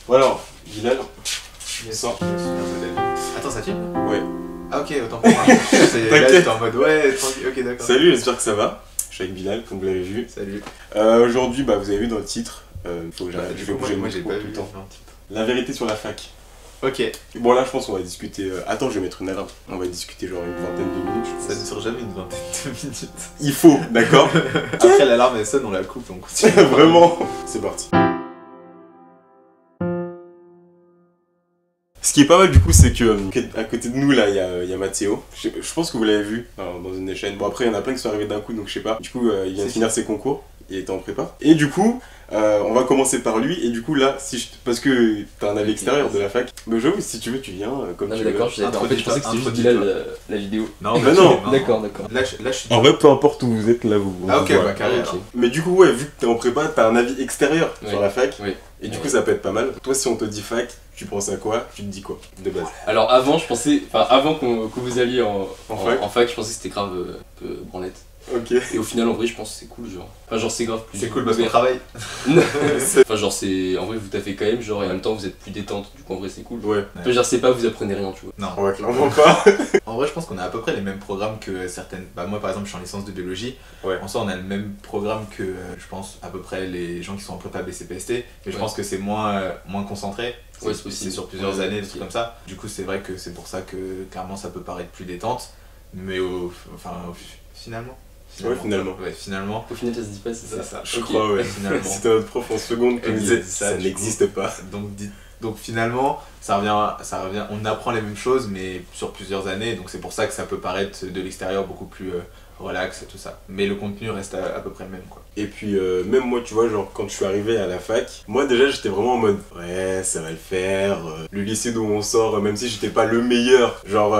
Bon alors, Bilal, Yes. sors. Je me souviens de la vie. Attends, ça filme? Ouais. Ah ok, autant pour moi. Là, j'étais en mode ouais, tranquille, ok d'accord. Salut, j'espère que ça va. Je suis avec Bilal, comme vous l'avez vu. Salut. Aujourd'hui, bah, vous avez vu dans le titre, faut que j'arrête, Du je vais coup, bouger moi le j'ai micro pas tout vu le temps. dans le titre. La vérité sur la fac. Ok, Bon là, je pense qu'on va discuter... Attends, je vais mettre une alarme. On va discuter genre une vingtaine de minutes, je ça pense. ne dure jamais une vingtaine de minutes. Il faut, d'accord. Après l'alarme elle sonne, on la coupe, on continue. Vraiment. C'est parti. Ce qui est pas mal du coup, c'est que à côté de nous là, il y a Mathéo. Je pense que vous l'avez vu dans une des chaînes. Bon après, il y en a plein qui sont arrivés d'un coup, donc je sais pas. Du coup, il vient de finir ses concours. Il était en prépa. Et du coup, on va commencer par lui. Et du coup là, parce que t'as un avis extérieur de la fac. Mais j'avoue, si tu veux, tu viens comme Non tu mais veux. d'accord, en fait je pensais que c'était juste Bilal la vidéo. Non, Bah non. D'accord. Là je suis. En vrai, peu importe où vous êtes, là vous. Ah ok, voilà. bah carré. Ok. alors. Mais du coup, ouais, vu que t'es en prépa, t'as un avis extérieur Oui. sur la fac. Oui. Et du coup, ça peut être pas mal. Toi, si on te dit fac, tu penses à quoi? Tu te dis quoi de base? Alors avant je pensais, enfin avant que vous alliez en fac je pensais que c'était grave un peu branlette. Ok. Et au final en vrai je pense que c'est cool genre. Enfin genre c'est grave plus. C'est cool parce qu'on travaille. Enfin genre c'est. En vrai vous taffez quand même genre et en même temps vous êtes plus détente, du coup en vrai c'est cool. Ouais. Enfin genre c'est pas vous apprenez rien tu vois. Non. Ouais, clairement pas. En vrai, je pense qu'on a à peu près les mêmes programmes que certaines. Bah, moi, par exemple, je suis en licence de biologie. Ouais. En soi, on a le même programme que, je pense, à peu près les gens qui sont en prépa BCPST. Mais je Ouais. pense que c'est moins concentré. Ouais, c'est possible. C'est sur plusieurs Ouais, années, des ok. trucs comme ça. Du coup, c'est vrai que c'est pour ça que, clairement, ça peut paraître plus détente. Mais finalement. Ouais, finalement. Ouais, finalement. Au final ça se dit pas c'est ça. C'est ça. Je Ok. crois, ouais. Finalement. C'était notre prof en seconde qui nous disait ça du coup. n'existe pas. Donc finalement, ça revient, on apprend les mêmes choses mais sur plusieurs années, donc c'est pour ça que ça peut paraître de l'extérieur beaucoup plus relax et tout ça. Mais le contenu reste à peu près le même quoi. Et puis, même moi, tu vois, genre, quand je suis arrivé à la fac, moi déjà, j'étais vraiment en mode ouais, ça va le faire. Le lycée d'où on sort, même si j'étais pas le meilleur, genre,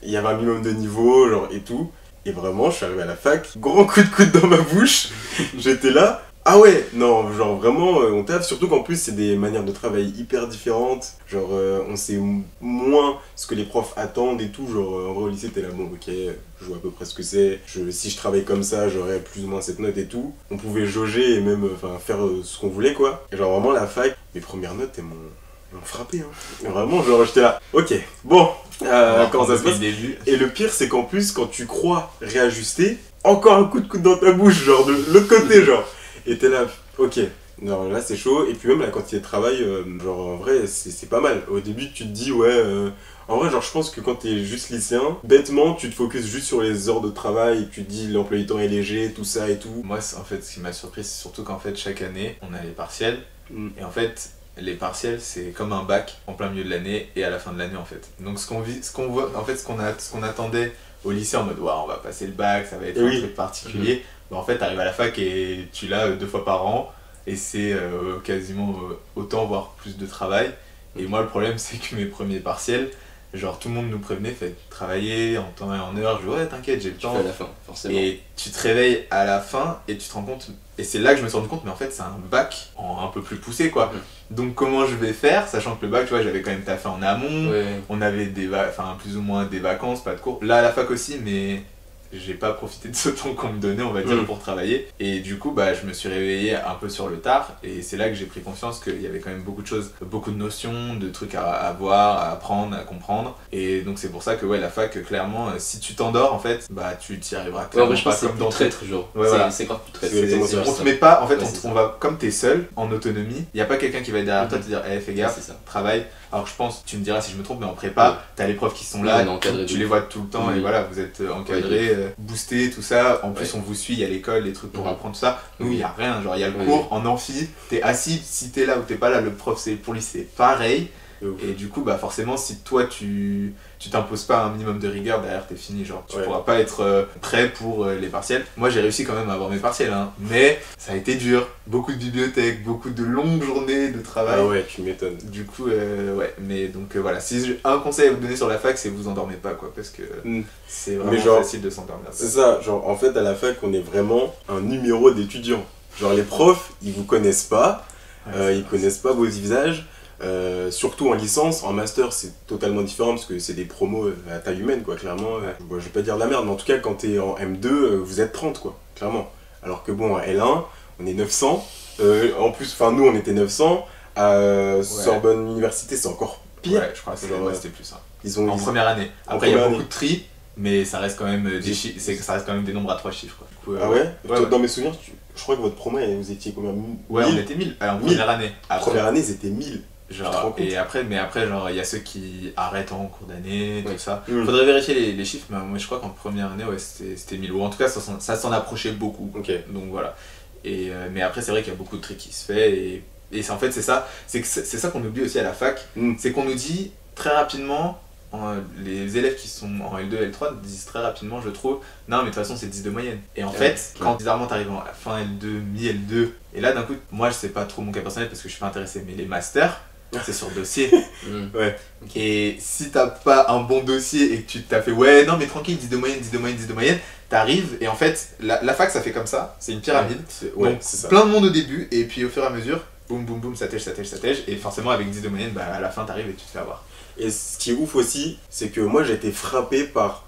il y avait un minimum de niveau, genre, et tout. Et vraiment, je suis arrivé à la fac, grand coup de coude dans ma bouche. J'étais là. Ah ouais, non, genre vraiment, on taffe, surtout qu'en plus c'est des manières de travail hyper différentes, genre on sait moins ce que les profs attendent et tout, genre en vrai au lycée t'es là, bon ok, je vois à peu près ce que c'est, si je travaille comme ça j'aurais plus ou moins cette note et tout, on pouvait jauger et même faire ce qu'on voulait quoi, et genre vraiment la fac, mes premières notes elles m'ont frappé, hein. Et vraiment genre j'étais là, ok, bon, comment ça se passe? Et le pire c'est qu'en plus quand tu crois réajuster, encore un coup de coude dans ta bouche, genre de l'autre côté genre. Et t'es là, ok, non, là c'est chaud, et puis même la quantité de travail, genre en vrai c'est pas mal. Au début tu te dis ouais, en vrai genre je pense que quand t'es juste lycéen, bêtement tu te focuses juste sur les heures de travail, et tu te dis l'emploi du temps est léger, tout ça et tout. Moi en fait ce qui m'a surpris c'est surtout qu'en fait chaque année on a les partiels, et en fait les partiels c'est comme un bac en plein milieu de l'année et à la fin de l'année en fait. Donc ce qu'on voit, en fait ce qu'on attendait au lycée en mode ouais, on va passer le bac, ça va être un truc particulier. Bah, en fait, t'arrives à la fac et tu l'as 2 fois par an et c'est quasiment autant voire plus de travail. Et moi, le problème, c'est que mes premiers partiels, genre tout le monde nous prévenait, faites travailler en temps et en heure. Je dis ouais, t'inquiète, j'ai le Tu temps. fais à la fin forcément. Et tu te réveilles à la fin et tu te rends compte, et c'est là que je me suis rendu compte, mais en fait, c'est un bac un peu plus poussé quoi. Donc, comment je vais faire, sachant que le bac, tu vois, j'avais quand même taffé en amont, Ouais. on avait plus ou moins des vacances, pas de cours. Là, à la fac aussi, mais j'ai pas profité de ce temps qu'on me donnait, on va dire, pour travailler. Et du coup, bah, je me suis réveillé un peu sur le tard. Et c'est là que j'ai pris conscience qu'il y avait quand même beaucoup de choses, beaucoup de notions, de trucs à voir, à apprendre, à comprendre. Et donc, c'est pour ça que, ouais, la fac, clairement, si tu t'endors, en fait, bah, tu t'y arriveras Ouais, en clairement vrai je pense pas que c'est comme plus dans traître genre. Ouais, voilà. C'est grave plus traître. C'est exactement ça. on te met pas, en fait, Ouais, c'est on ça. va, comme t'es seul, en autonomie, y a pas quelqu'un qui va être derrière toi te dire, fais gaffe, C'est ça. travaille. Alors je pense, tu me diras si je me trompe, mais en prépa, t'as les profs qui sont là, Ouais, on est encadré tu de les ouf. vois tout le temps et Oui. voilà, vous êtes encadrés, boostés, tout ça. En plus, Ouais. on vous suit, il y a l'école, les trucs pour Mhm. apprendre tout ça. Nous, il y a rien, genre il y a le Oui. cours en amphi, t'es assis, si t'es là ou t'es pas là, le prof, pour lui, c'est pareil. De ouf. Et du coup, bah forcément, si toi tu t'imposes pas un minimum de rigueur, derrière t'es fini, genre tu Ouais. pourras pas être prêt pour les partiels. Moi j'ai réussi quand même à avoir mes partiels, hein, mais ça a été dur. Beaucoup de bibliothèques, beaucoup de longues journées de travail. Ah ouais, tu m'étonnes. Du coup, ouais, mais donc voilà, si j'ai un conseil à vous donner sur la fac, c'est vous endormez pas quoi, parce que c'est vraiment genre, facile de s'endormir. C'est ça, genre en fait à la fac on est vraiment un numéro d'étudiant. Genre les profs, ils vous connaissent pas, ils connaissent pas vos visages. Surtout en licence, en master c'est totalement différent parce que c'est des promos à taille humaine quoi, clairement. Bon, je vais pas dire de la merde, mais en tout cas quand t'es en M2, vous êtes 30 quoi, clairement. Alors que bon, en L1, on est 900, en plus, enfin nous on était 900, Sorbonne Université, c'est encore pire. Ouais, je crois que c'était plus ça. En Ils- première année. en Après, il y a première beaucoup année. de tri, mais ça reste quand même ça reste quand même des nombres à 3 chiffres. Quoi. Du coup, Ah ouais, ouais. Dans mes souvenirs, je crois que votre promo, vous étiez combien? Ouais, 1000. on était 1000 en 1000. première année. En Après, première année, ils étaient 1000. Tu te rends genre, compte? et après, genre, il y a ceux qui arrêtent en cours d'année, tout ça. Mm. Faudrait vérifier les chiffres, mais moi je crois qu'en première année, ouais, c'était 1000. Ou en tout cas, ça s'en approchait beaucoup. Ok. Donc voilà. Mais après, c'est vrai qu'il y a beaucoup de tri qui se fait. Et en fait, c'est ça qu'on oublie aussi à la fac. Mm. C'est qu'on nous dit très rapidement, les élèves qui sont en L2, L3 disent très rapidement, je trouve, non, mais de toute façon, c'est 10 de moyenne. Et en fait, quand bizarrement t'arrives en fin L2, mi-L2, et là d'un coup, moi, je sais pas trop mon cas personnel parce que je suis pas intéressé, mais les masters, c'est sur dossier. Ouais. Et si t'as pas un bon dossier et que tu t'as fait ouais non mais tranquille 10 de moyenne, 10 de moyenne, 10 de moyenne, t'arrives et en fait la fac ça fait comme ça, c'est une pyramide. Ouais, Donc c'est ça. plein de monde au début et puis au fur et à mesure, boum boum boum, ça tège et forcément avec 10 de moyenne, bah à la fin t'arrives et tu te fais avoir. Et ce qui est ouf aussi, c'est que moi j'ai été frappé par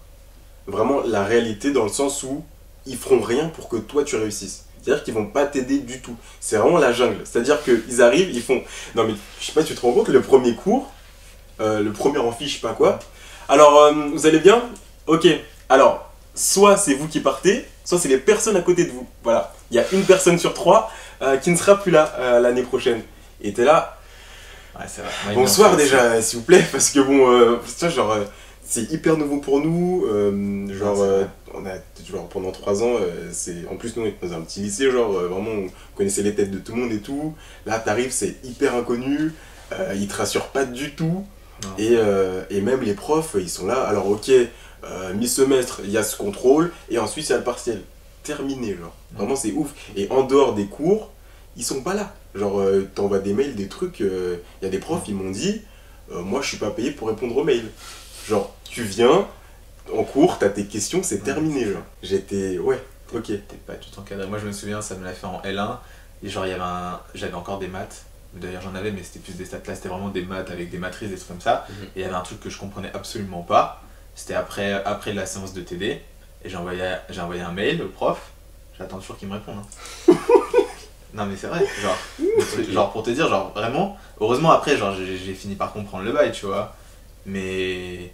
vraiment la réalité dans le sens où ils feront rien pour que toi tu réussisses. C'est-à-dire qu'ils vont pas t'aider du tout. C'est vraiment la jungle. C'est-à-dire qu'ils arrivent, ils font... Non mais je sais pas, tu te rends compte, le premier cours, le premier amphi, je sais pas quoi. Alors, vous allez bien? Ok. Alors, soit c'est vous qui partez, soit c'est les personnes à côté de vous. Voilà. Il y a une personne sur 3 qui ne sera plus là l'année prochaine. Et t'es là... Ouais, c'est vrai. Moi, Bonsoir déjà, s'il vous plaît, parce que bon, tu vois, genre, c'est hyper nouveau pour nous, on a, genre, pendant 3 ans, en plus nous on était dans un petit lycée, genre, vraiment, on connaissait les têtes de tout le monde et tout, là t'arrives, c'est hyper inconnu, ils te rassurent pas du tout, et même les profs, ils sont là, alors ok, mi-semestre, il y a ce contrôle, et ensuite il y a le partiel, terminé, genre, vraiment c'est ouf, et en dehors des cours, ils sont pas là. Genre, t'envoies des mails, des trucs. Il y a des profs, ils m'ont dit moi, je suis pas payé pour répondre aux mails. Genre, tu viens en cours, t'as tes questions, c'est terminé. Genre, j'étais. Ouais, ok. T'es pas du tout encadré. Moi je me souviens, ça me l'a fait en L1. Et genre, j'avais encore des maths. D'ailleurs, j'en avais, mais c'était plus des stats. Là, c'était vraiment des maths avec des matrices, des trucs comme ça. Et il y avait un truc que je comprenais absolument pas. C'était après la séance de TD. Et j'ai envoyé un mail au prof. J'attends toujours qu'il me réponde. Hein. Non mais c'est vrai, genre pour te dire, genre vraiment, heureusement après genre j'ai fini par comprendre le bail, tu vois, mais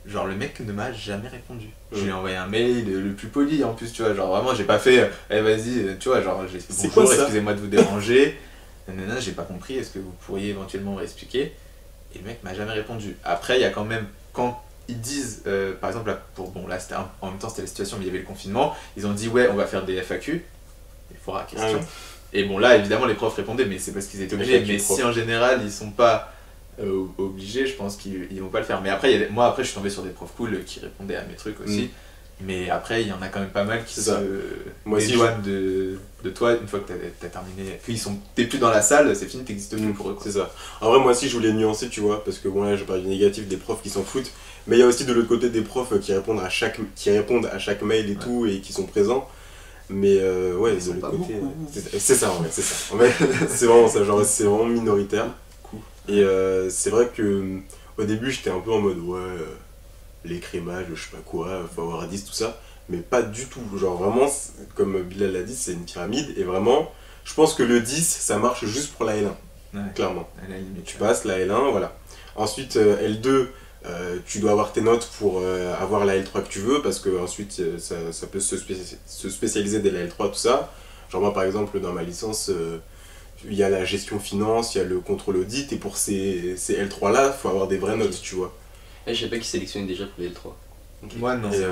genre le mec ne m'a jamais répondu. Je lui ai envoyé un mail le plus poli en plus, tu vois, genre vraiment j'ai pas fait, vas-y, tu vois, genre j'ai fait C'est bonjour, quoi ça excusez-moi de vous déranger, nanana, j'ai pas compris, est-ce que vous pourriez éventuellement réexpliquer? Et le mec m'a jamais répondu. Après il y a quand même, quand ils disent, par exemple, là, là c'était en même temps c'était la situation, mais il y avait le confinement, ils ont dit ouais on va faire des FAQ, il faudra question. Ah ouais. Et bon là évidemment les profs répondaient mais c'est parce qu'ils étaient obligés, mais si en général ils sont pas obligés, je pense qu'ils vont pas le faire. Mais après, moi après je suis tombé sur des profs cool qui répondaient à mes trucs aussi, mais après il y en a quand même pas mal qui se dédouanent de toi une fois que t'as terminé, t'es plus dans la salle, c'est fini, t'existes plus pour eux quoi. C'est ça. En vrai, moi aussi je voulais nuancer, tu vois, parce que bon là je parle du négatif des profs qui s'en foutent, mais il y a aussi de l'autre côté des profs qui répondent à chaque mail et tout, et qui sont présents. Mais ouais, de l'autre côté, c'est ça, en fait, c'est ça. En fait, c'est vraiment ça, genre c'est vraiment minoritaire. Et c'est vrai que au début j'étais un peu en mode ouais, l'écrémage, je sais pas quoi, faut avoir 10, tout ça, mais pas du tout. Genre vraiment, comme Bilal l'a dit, c'est une pyramide, et vraiment, je pense que le 10 ça marche juste pour la L1, clairement. À la limite, Tu passes la L1, voilà. Ensuite, L2, tu dois avoir tes notes pour avoir la L3 que tu veux, parce que ensuite ça peut se spécialiser dès la L3, tout ça. Genre moi par exemple dans ma licence, il y a la gestion finance, il y a le contrôle audit, et pour ces L3 là, il faut avoir des vraies notes, tu vois. Je sais pas qui sélectionne déjà pour les L3. Moi non, Et,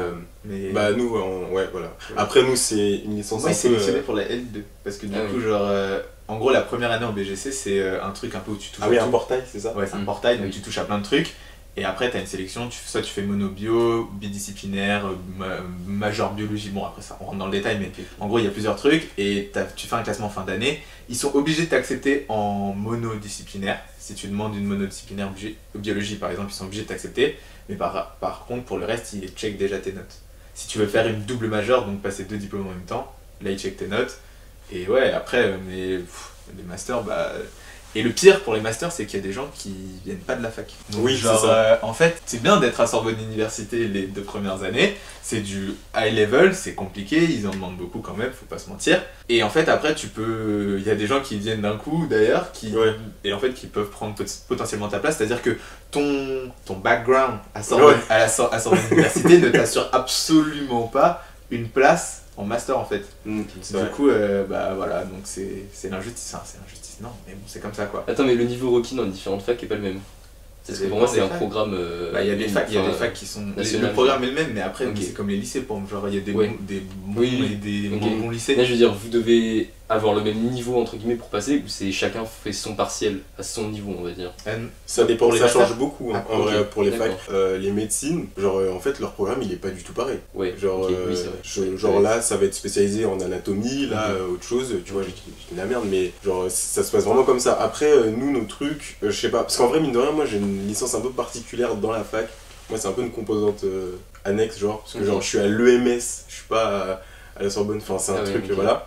mais... Bah nous, ouais voilà. Après nous c'est une licence moi un il s'est peu... sélectionné pour la L2, parce que du coup genre... en gros la première année en BGC c'est un truc un peu où tu touches Ah oui, à un tout. portail, c'est ça? Ouais, c'est un portail, donc tu touches à plein de trucs. Et après, tu as une sélection, soit tu fais mono-bio, bidisciplinaire, major biologie. Bon, après ça, on rentre dans le détail, mais en gros, il y a plusieurs trucs. Et tu fais un classement fin d'année. Ils sont obligés de t'accepter en monodisciplinaire. Si tu demandes une monodisciplinaire biologie, par exemple, ils sont obligés de t'accepter. Mais par contre, pour le reste, ils checkent déjà tes notes. Si tu veux faire une double majeure, donc passer 2 diplômes en même temps, là, ils checkent tes notes. Et ouais, après, les masters, bah... Et le pire pour les masters, c'est qu'il y a des gens qui viennent pas de la fac. Donc, Oui, genre, c'est ça. en fait, c'est bien d'être à Sorbonne Université les 2 premières années. C'est du high level, c'est compliqué, ils en demandent beaucoup quand même, faut pas se mentir. Et en fait, après, il y a des gens qui viennent d'un coup d'ailleurs, et en fait, qui peuvent prendre potentiellement ta place. C'est-à-dire que ton background à Sorbonne, à Sorbonne Université ne t'assure absolument pas une place en master en fait. Du coup, bah voilà, donc c'est l'injustice, c'est l'injustice, non, mais bon, c'est comme ça quoi. Attends, mais le niveau requis dans les différentes facs est pas le même. Parce que pour moi, c'est un programme. Bah, il y a des facs qui sont. Le programme est le même, mais après, c'est comme les lycées, pour genre, il y a des bons et des moins bons lycées. Là, je veux dire, vous devez avoir le même niveau entre guillemets pour passer, ou c'est chacun fait son partiel à son niveau, on va dire. Ça dépend, ça change beaucoup Ah, en vrai pour les D'accord. facs. Les médecines, genre en fait leur programme il est pas du tout pareil. Ouais, Genre, ok, oui, c'est vrai. genre là ça va être spécialisé en anatomie, là autre chose, tu vois, j'ai de la merde, mais genre ça se passe vraiment comme ça. Après nous nos trucs, je sais pas, parce qu'en vrai mine de rien moi j'ai une licence un peu particulière dans la fac. Moi c'est un peu une composante annexe genre, parce que genre je suis à l'EMS, je suis pas à la Sorbonne, enfin c'est un truc voilà.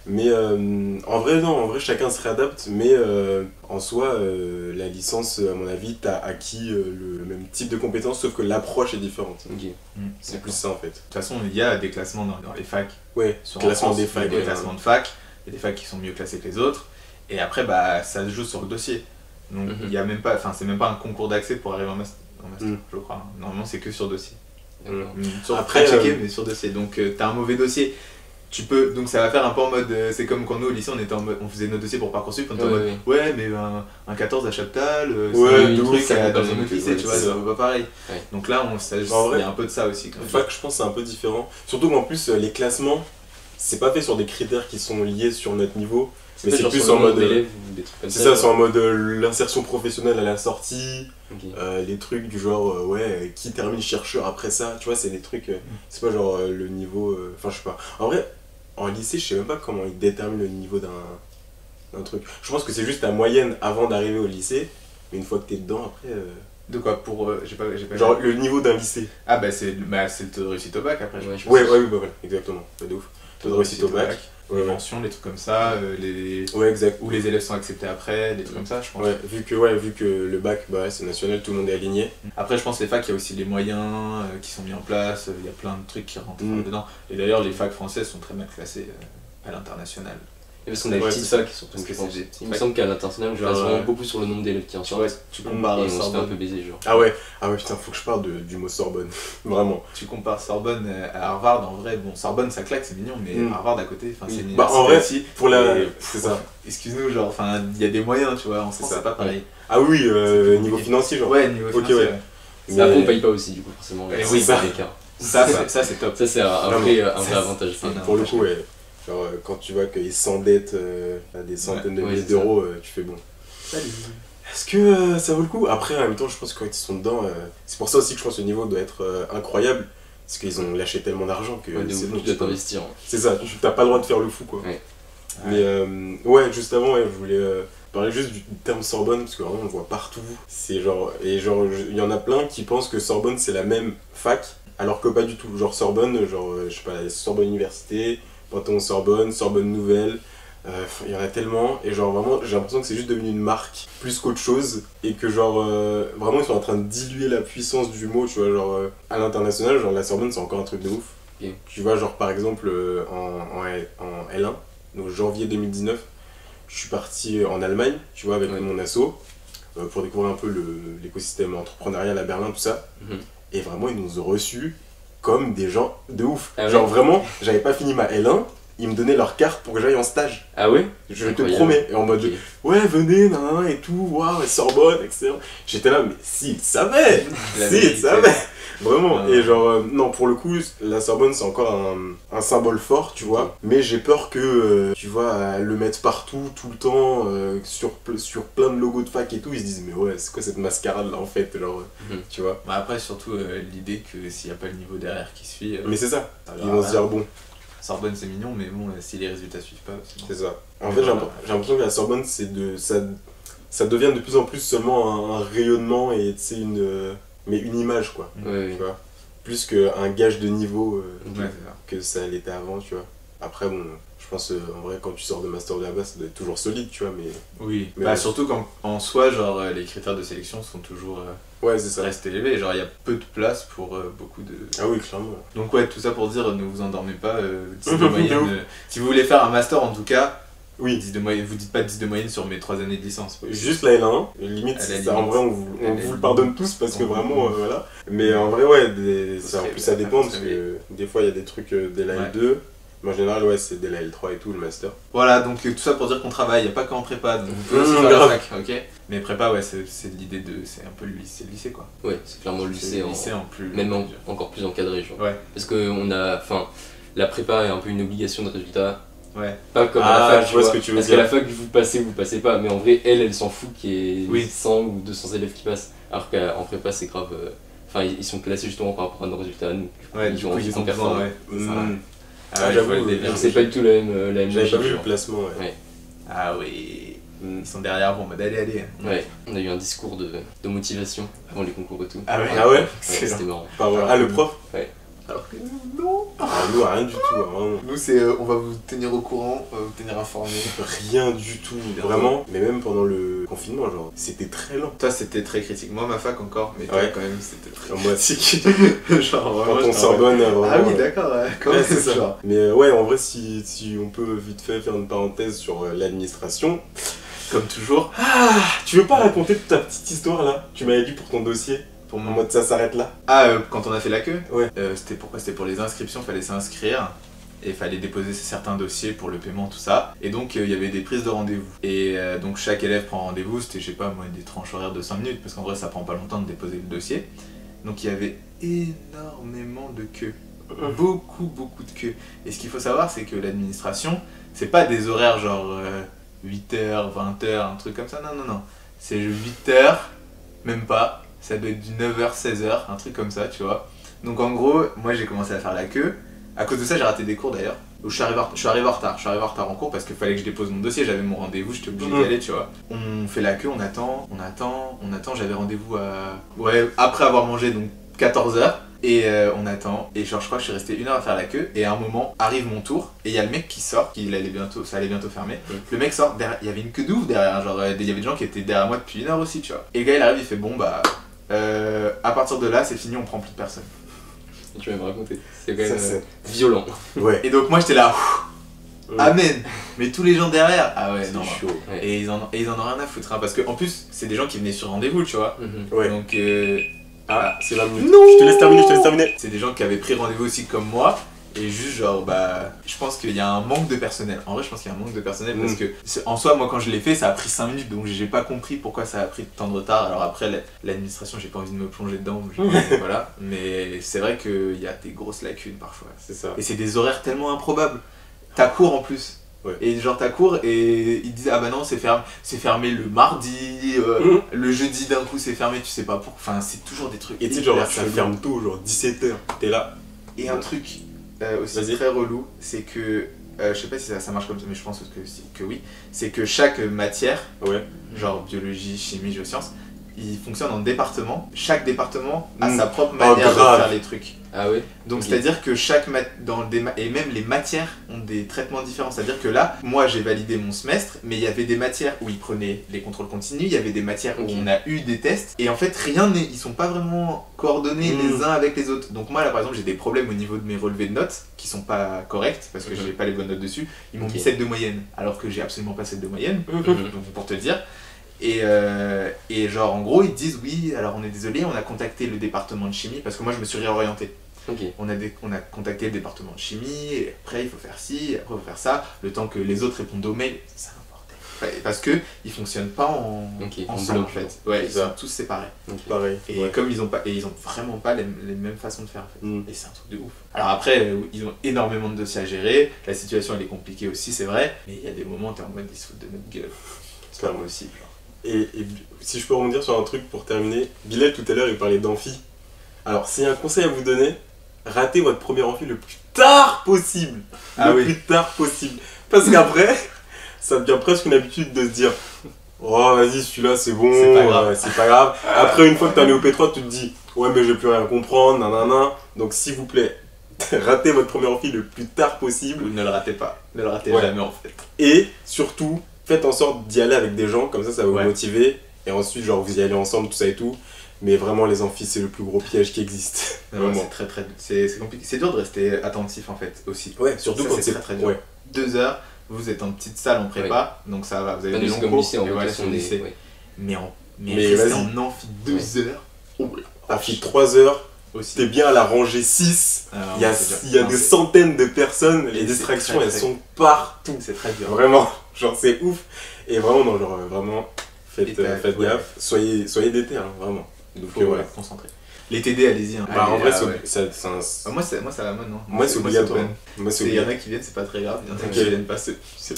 Mais en vrai non, en vrai chacun se réadapte, mais en soi la licence à mon avis t'as acquis le même type de compétences sauf que l'approche est différente. C'est plus ça en fait. De toute façon il y a des classements dans les facs. Ouais, classement des facs. Il y a des classements de fac, il y a des facs qui sont mieux classés que les autres, et après bah ça se joue sur le dossier. Donc il y a même pas, enfin c'est même pas un concours d'accès pour arriver en master, je crois. Normalement c'est que sur dossier. Après checker mais sur dossier. Donc t'as un mauvais dossier. Tu peux, donc ça va faire un peu en mode, c'est comme quand nous au lycée on était en mode, on faisait nos dossiers pour Parcoursup, on était en mode, ouais mais un 14 à Chaptal, c'est un truc dans un autre lycée, tu vois, c'est pas pareil. Donc là il y a un peu de ça aussi. Fac je pense c'est un peu différent, surtout qu'en plus les classements, c'est pas fait sur des critères qui sont liés sur notre niveau, mais c'est plus en mode, c'est ça, c'est en mode l'insertion professionnelle à la sortie, les trucs du genre, qui termine chercheur après ça, tu vois, c'est des trucs, c'est pas genre le niveau, enfin je sais pas. En vrai, en lycée, je sais même pas comment ils déterminent le niveau d'un truc. Je pense que c'est juste la moyenne avant d'arriver au lycée, mais une fois que t'es dedans, après... De quoi pour... j'ai pas genre le niveau d'un lycée. Ah bah c'est le taux de réussite au bac après. Ouais, voilà, exactement, pas de ouf. Taux de réussite au bac. Les mentions, les trucs comme ça, exact. où les élèves sont acceptés après, des trucs comme ça, je pense. Vu que le bac, c'est national, tout le monde est aligné. Après, je pense que les facs, il y a aussi les moyens qui sont mis en place, il y a plein de trucs qui rentrent dedans. Et d'ailleurs, les facs françaises sont très mal classées à l'international. Et parce qu'on a des petites facs qui sont presque françaises. Il me semble qu'à l'international, on classe vraiment beaucoup sur le nombre d'élèves qui en sortent. Tu compares et on se fait un Sorbonne. peu baiser, genre. Ah ouais, putain, faut que je parle du mot Sorbonne. Vraiment. Tu compares Sorbonne à Harvard, en vrai, bon, Sorbonne ça claque, c'est mignon, mais Harvard à côté, c'est une université en vrai, aussi. pour la. C'est ça. Excuse-nous, genre, enfin, il y a des moyens, tu vois, en France, c'est pas pareil. Ah oui, niveau financier, genre. Ouais, niveau financier. Ouais. Mais après, on paye pas aussi, du coup, forcément. Oui, ça, c'est top. Ça, c'est un vrai avantage. Pour le coup, ouais. Genre, quand tu vois qu'ils s'endettent à des centaines de milliers d'euros, tu fais bon. Salut. Est-ce que ça vaut le coup? Après, en même temps, je pense que quand ils sont dedans, c'est pour ça aussi que je pense que le niveau doit être incroyable. Parce qu'ils ont lâché tellement d'argent que c'est bon, tu dois t'investir. C'est ça, t'as pas le droit de faire le fou, quoi. Mais juste avant, je voulais parler juste du terme Sorbonne, parce que vraiment on le voit partout. C'est genre, il y en a plein qui pensent que Sorbonne c'est la même fac, alors que pas du tout. Genre Sorbonne, je sais pas, la Sorbonne Université, Panthéon-Sorbonne, Sorbonne Nouvelle, il y en a tellement, et genre vraiment j'ai l'impression que c'est juste devenu une marque plus qu'autre chose, et que genre vraiment ils sont en train de diluer la puissance du mot, tu vois, genre à l'international, genre la Sorbonne c'est encore un truc de ouf. Tu vois, genre par exemple en L1, donc janvier 2019, je suis parti en Allemagne, tu vois, avec mon asso, pour découvrir un peu l'écosystème entrepreneurial à Berlin, tout ça, et vraiment ils nous ont reçus comme des gens de ouf. Genre vraiment, j'avais pas fini ma L1, ils me donnaient leur carte pour que j'aille en stage. Ah ouais? Je te promets. Et en mode, ouais, venez, nan, et tout, waouh, Sorbonne, excellent. J'étais là, mais s'ils savaient! S'ils savaient! Vraiment. Et genre, non, pour le coup, la Sorbonne, c'est encore un symbole fort, tu vois. Mais j'ai peur que, tu vois, le mettre partout, tout le temps, sur plein de logos de fac et tout, ils se disent, mais ouais, c'est quoi cette mascarade là en fait, genre, tu vois. Bah après, surtout l'idée que s'il n'y a pas le niveau derrière qui suit. Mais c'est ça. Ils vont se dire, bon. Sorbonne c'est mignon, mais bon, si les résultats suivent pas. C'est ça. En fait, j'ai l'impression que la Sorbonne, ça devient de plus en plus seulement un rayonnement et tu sais, mais une image, quoi. Tu vois, plus qu'un gage de niveau que ça l'était avant, tu vois. Après, bon, je pense en vrai quand tu sors de master de là-bas ça doit être toujours solide tu vois mais Oui, Mais bah, ouais. surtout quand en soi, genre les critères de sélection sont toujours ouais c'est ça. restent élevés. Genre il y a peu de place pour beaucoup de. Ah oui clairement. Donc ouais, tout ça pour dire, ne vous endormez pas, 10 de De moyenne. ouf. Si vous voulez faire un master en tout cas, Oui. 10 de moyenne, vous dites pas 10 de moyenne sur mes 3 années de licence. Juste la L1, limite, À la ça, en limite. vrai on À vous la le limite. pardonne tous parce que On- vraiment voilà. Mais en vrai ouais, ça, en serait- plus ça dépend ça parce serait que des fois il y a des trucs dès la Ouais. L2, mais en général ouais c'est dès la L3 et tout le master. Voilà, donc tout ça pour dire qu'on travaille, il n'y a pas qu'en prépa, donc vous pouvez aussi Mmh, faire la grave. fac, ok. Mais prépa, ouais, c'est l'idée de. C'est un peu le lycée quoi. Ouais, c'est clairement le C'est lycée, le lycée en plus. même dur. encore plus encadré, genre. Ouais, Parce que on a, enfin, la prépa est un peu une obligation de résultat. ouais. Pas comme Ah, à la fac, je vois ce que tu veux Parce dire. qu'à la fac, vous passez pas. Mais en vrai, elle s'en fout qu'il y ait Oui. 100 ou 200 élèves qui passent. Alors qu'en prépa, c'est grave. Enfin, ils sont classés justement par rapport à nos résultats à nous. Ouais, Ils du ont coup, envie ils qu'on ont performe. besoin, ouais. C'est ça. Mmh. Ah, Ah, ouais, j'avoue, je vois le délire. Donc c'est pas du tout la même J'avais pas logique, vu le genre. placement ouais. Ah oui. Mm. Ils sont derrière, bon, bah allez. Ouais, on a eu un discours de motivation avant les concours et tout. Ah ouais. Ah ouais. C'était marrant. Ah le prof. Alors que non. Ah nous rien du tout vraiment. Nous, c'est on va vous tenir au courant, on va vous tenir informé. Rien du tout, vraiment. Mais même pendant le confinement, genre, c'était très lent. Toi, c'était très critique. Moi, ma fac encore, mais toi, Ouais. quand même, c'était très Moi, critique. Genre, quand vraiment, on Sorbonne, vraiment. Ah oui, d'accord, ouais, quand Ouais, même, c'est ça. genre. Mais ouais, en vrai, si on peut vite fait faire une parenthèse sur l'administration. Comme toujours, Tu veux pas raconter ta petite histoire là? Tu m'avais dit pour ton dossier. pour En mon mode ça s'arrête là? Ah, quand on a fait la queue Ouais. C'était pourquoi? C'était pour les inscriptions, fallait s'inscrire. Et il fallait déposer certains dossiers pour le paiement, tout ça. Et donc, il y avait des prises de rendez-vous. Et donc, chaque élève prend rendez-vous. C'était, je sais pas, moi, des tranches horaires de 5 minutes. Parce qu'en vrai, ça prend pas longtemps de déposer le dossier. Donc, il y avait énormément de queues. Beaucoup de queues. Et ce qu'il faut savoir, c'est que l'administration, c'est pas des horaires genre 8h, 20h, un truc comme ça. Non. C'est 8h, même pas. Ça doit être du 9h, 16h, un truc comme ça, tu vois. Donc en gros, moi j'ai commencé à faire la queue. À cause de ça, j'ai raté des cours d'ailleurs. Où je suis arrivé en retard. Je suis arrivé en retard en cours parce qu'il fallait que je dépose mon dossier. J'avais mon rendez-vous, j'étais obligé d'y aller, tu vois. On fait la queue, on attend. J'avais rendez-vous à. Ouais, après avoir mangé, donc 14h. Et on attend. Et genre, je crois que je suis resté 1 heure à faire la queue. Et à un moment, arrive mon tour. Et il y a le mec qui sort. Ça allait bientôt fermer. Le mec sort. Il y avait une queue de ouf derrière. Genre, il y avait des gens qui étaient derrière moi depuis 1 heure aussi, tu vois. Et le gars, il arrive, il fait bon, bah. À partir de là, c'est fini, on prend plus de personne. Tu m'avais raconté. C'est quand Ça, même c'est- violent. Ouais. Et donc, moi, j'étais là. Amen. Mais tous les gens derrière. Ah ouais, C'est non. chaud. Ouais. Et ils en ont rien à foutre, hein, parce que en plus, c'est des gens qui venaient sur rendez-vous, tu vois. Mhm. Ouais. Donc, Ah, c'est 20 minutes. Non. Je te laisse terminer. c'est des gens qui avaient pris rendez-vous aussi comme moi. Et juste, genre, bah, je pense qu'il y a un manque de personnel. En vrai, je pense qu'il y a un manque de personnel parce que, en soi, moi, quand je l'ai fait, ça a pris 5 minutes. Donc, j'ai pas compris pourquoi ça a pris tant de retard. Alors, après, l'administration, j'ai pas envie de me plonger dedans. Voilà. Mais c'est vrai qu'il y a des grosses lacunes parfois. C'est ça. Et c'est des horaires tellement improbables. T'as cours en plus. Ouais. Et genre t'as cours et ils disent ah bah non c'est fermé le mardi, le jeudi d'un coup c'est fermé, tu sais pas pourquoi. Enfin c'est toujours des trucs. Et tu sais, genre, hyper ça chelous. ferme tôt, genre 17h. T'es là. Et un truc aussi Vas-y. très relou, c'est que je sais pas si ça marche comme ça, mais je pense que oui. C'est que chaque matière, Ouais. genre biologie, chimie, géosciences, il fonctionne en département. Chaque département a Mm. sa propre Oh, manière de grave. faire les trucs. Ah ouais. Donc Ok. c'est-à-dire que et même les matières ont des traitements différents. C'est-à-dire que là, moi j'ai validé mon semestre, mais il y avait des matières où ils prenaient les contrôles continus, il y avait des matières Ok. où on a eu des tests, et en fait ils sont pas vraiment coordonnés Mm. les uns avec les autres. Donc moi là par exemple j'ai des problèmes au niveau de mes relevés de notes qui sont pas corrects parce que Mhm. j'ai pas les bonnes notes dessus. Ils m'ont Ok. mis 7 de moyenne alors que j'ai absolument pas 7 de moyenne. Mhm. Donc pour te dire. Et genre en gros ils disent oui alors on est désolé on a contacté le département de chimie parce que moi je me suis réorienté. Ok. On a contacté le département de chimie et après il faut faire ci, après il faut faire ça, le temps que les autres répondent au mail, c'est un bordel. Ouais, parce que ils fonctionnent pas Ok, en ensemble bloc, en fait. Ouais, C'est ils ça. sont tous séparés. Ok. Pareil. Et Ouais. comme ils ont vraiment pas les mêmes façons de faire en fait. Mm. Et c'est un truc de ouf. Alors après, ils ont énormément de dossiers à gérer, la situation elle est compliquée aussi, c'est vrai, mais il y a des moments où t'es en mode ils se foutent de notre gueule. C'est pas Clairement. possible. Genre. Et si je peux rebondir sur un truc pour terminer, Bilal tout à l'heure il parlait d'amphi. Alors s'il y a un conseil à vous donner, ratez votre premier amphi le plus tard possible. Ah le oui. plus tard possible. Parce qu'après, ça devient presque une habitude de se dire oh vas-y celui-là c'est bon, C'est pas grave. c'est pas grave. Après une fois que t'es allé au P3 tu te dis ouais mais je vais plus rien comprendre, nanana. Donc s'il vous plaît, ratez votre premier amphi le plus tard possible. Ou ne le ratez pas. Ne le ratez Ouais. jamais en fait. Et surtout, faites en sorte d'y aller avec des gens, comme ça va vous Ouais. motiver. Et ensuite, genre, vous y allez ensemble, tout ça et tout. Mais vraiment, les amphis, c'est le plus gros piège qui existe. Non, Vraiment. c'est très très. C'est compliqué. C'est dur de rester attentif en fait aussi. Ouais, surtout Ça, quand c'est c'est très, très dur. Ouais. 2 heures, vous êtes en petite salle en prépa, donc ça va, vous avez Pas des nous, longs c'est comme cours. lycée en et voilà, vocation c'est le des. lycée. Ouais. Mais Mais rester vas-y. en amphi 2 heures. Oh là. Amphi 3 heures, Aussi. t'es bien à la rangée 6. Alors, Il y a, c'est dur. il y a Non, des c'est- centaines de personnes. Et Les c'est distractions, très, elles très- sont partout. C'est très dur. Vraiment. Genre, c'est ouf. Et vraiment, non, genre, vraiment, Et faites, t'as- faites ouais. gaffe. Soyez d'été, hein, vraiment. Donc, Faut ouais. être concentré. Les TD, allez-y. Hein. Bah, en vrai, ouais. c'est un. Moi, ça va, moi non. Moi, c'est obligatoire. open. Moi, c'est Il y en obligatoire. a qui viennent, c'est pas très grave. Il y en a Ok. qui viennent pas, c'est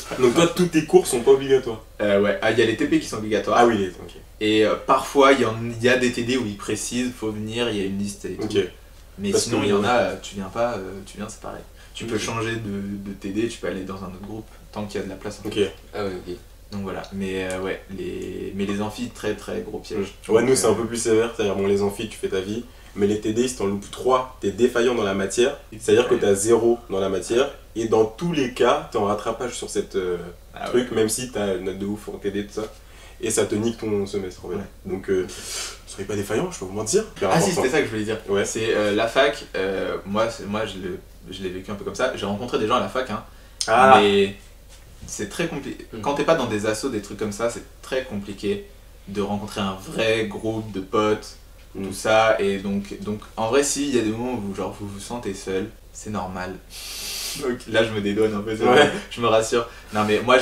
pas Donc, toi, grave. tous tes cours sont pas obligatoires. Ouais, il y a les TP qui sont obligatoires. Ah oui, ok. Et parfois, il y a des TD où ils précisent, faut venir, il y a une liste et tout. Ok. Mais Parce sinon, que- il y en a, tu viens pas, tu viens, c'est pareil. Tu peux Ok. changer de TD, tu peux aller dans un autre groupe, tant qu'il y a de la place. En Ok. fait. Ah ouais, ok. Donc voilà, mais ouais, mais les amphis, très très gros piège. Ouais, nous, Donc, c'est un peu plus sévère. C'est-à-dire, bon, les amphis, tu fais ta vie. Mais les TD, si t'en loupes 3, t'es défaillant dans la matière. C'est-à-dire que Ouais. t'as 0 dans la matière. Et dans tous les cas, t'es en rattrapage sur cette Ah truc, même si t'as une note de ouf en TD, tout ça. Et ça te nique ton semestre, en fait. Ouais. Donc, soyez pas défaillant, je peux vous mentir. Hyper Ah si, important. c'était ça que je voulais dire. Ouais. C'est la fac, moi je l'ai vécu un peu comme ça. J'ai rencontré des gens à la fac, hein, Ah, mais c'est très compliqué. Mm. Quand t'es pas dans des assos, des trucs comme ça, c'est très compliqué de rencontrer un vrai groupe de potes, Mm. tout ça. Et donc en vrai, si il y a des moments où genre, vous vous sentez seul, c'est normal. Donc là, je me dédouane un peu, c'est Ouais. vrai, je me rassure. Non mais moi,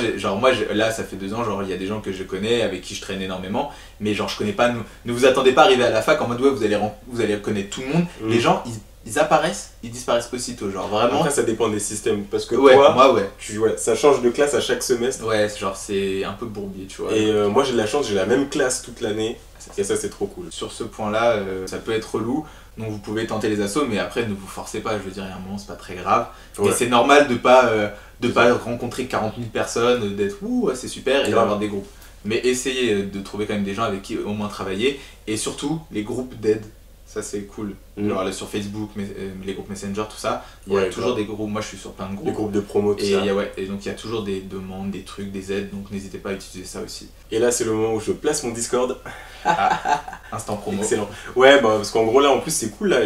là, ça fait 2 ans, genre il y a des gens que je connais, avec qui je traîne énormément, mais genre je connais pas. Ne vous attendez pas à arriver à la fac en mode ouais, vous allez connaître tout le monde. Mm. Les gens, ils apparaissent, ils disparaissent aussitôt, genre vraiment. après, ça dépend des systèmes. Parce que Ouais, toi, moi ouais. ouais, ça change de classe à chaque semestre. Ouais, genre c'est un peu bourbier, tu vois. Et moi, j'ai de la chance, j'ai la même classe toute l'année. Ça, Et ça, c'est trop cool. Sur ce point-là, ça peut être relou. Donc vous pouvez tenter les assos, mais après ne vous forcez pas. Je veux dire, il y a un moment, c'est pas très grave. Ouais. Et c'est normal de pas rencontrer 40 000 personnes, d'être ouh, ouais, c'est super, et Grave. d'avoir des groupes. Mais essayez de trouver quand même des gens avec qui au moins travailler. Et surtout, les groupes d'aide, ça c'est cool. Mm. Genre là, sur Facebook, les groupes Messenger, tout ça, il y a Ouais, toujours grave. des groupes. Moi je suis sur plein de Les groupes. groupes de promo, tout Et, ça. et donc il y a toujours des demandes, des trucs, des aides, donc n'hésitez pas à utiliser ça aussi. Et là, c'est le moment où je place mon Discord. Instant promo. Excellent. Ouais, bah, parce qu'en gros, là, en plus, c'est cool. Là,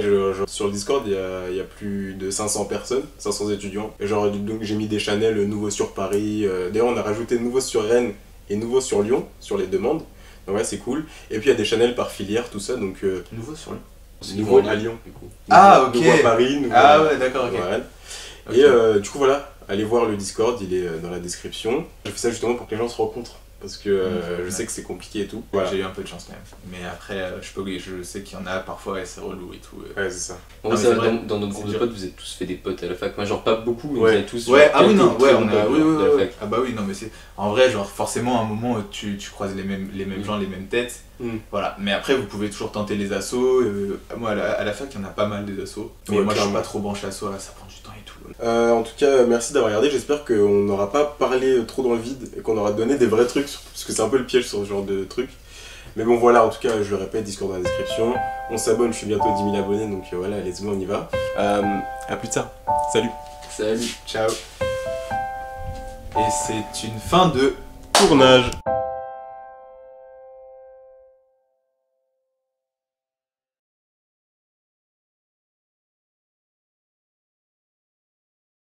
sur le Discord, il y a plus de 500 personnes, 500 étudiants. Et genre, donc, j'ai mis des channels nouveaux sur Paris. D'ailleurs, on a rajouté nouveaux sur Rennes et nouveaux sur Lyon, sur les demandes. Donc, ouais, c'est cool. Et puis, il y a des channels par filière, tout ça. Donc, Nouveau sur le. nouveau à Lyon, du coup. Ah, Nouveau- ok. Nouveau à Paris, nouveau Ah à- ouais, d'accord, ok. nouveau à Rennes. Ok. Et du coup, voilà, allez voir le Discord, il est dans la description. Je fais ça justement pour que les gens se rencontrent. Parce que je Ouais. sais que c'est compliqué et tout. Voilà. J'ai eu un peu de chance quand même. Mais après, je sais qu'il y en a parfois et c'est relou et tout. Ouais, c'est ça. Bon, Non, ça, mais c'est vrai, dans notre c'est groupe de dur. potes, vous êtes tous fait des potes à la fac. Moi, genre pas beaucoup, mais Ouais. vous êtes tous. Ouais, genre, ah oui, non, quelques ouais, très on bons a. potes Oui, de la oui, fac. Ah bah oui, non, mais c'est. En vrai, genre, forcément, à un moment, tu croises les mêmes gens, les mêmes têtes. Mm. Voilà. Mais après, vous pouvez toujours tenter les assos. Moi, à la fac, il y en a pas mal des assos. Mais Ouais, moi, je suis clairement. pas trop branché assos, ça prend du temps et tout. En tout cas, merci d'avoir regardé. J'espère qu'on n'aura pas parlé trop dans le vide et qu'on aura donné des vrais trucs, parce que c'est un peu le piège sur ce genre de trucs. Mais bon, voilà, en tout cas, je le répète, Discord dans la description. On s'abonne, je suis bientôt 10 000 abonnés, donc voilà, let's go, on y va. À plus tard. Salut. Salut. Ciao. Et c'est une fin de Tournage.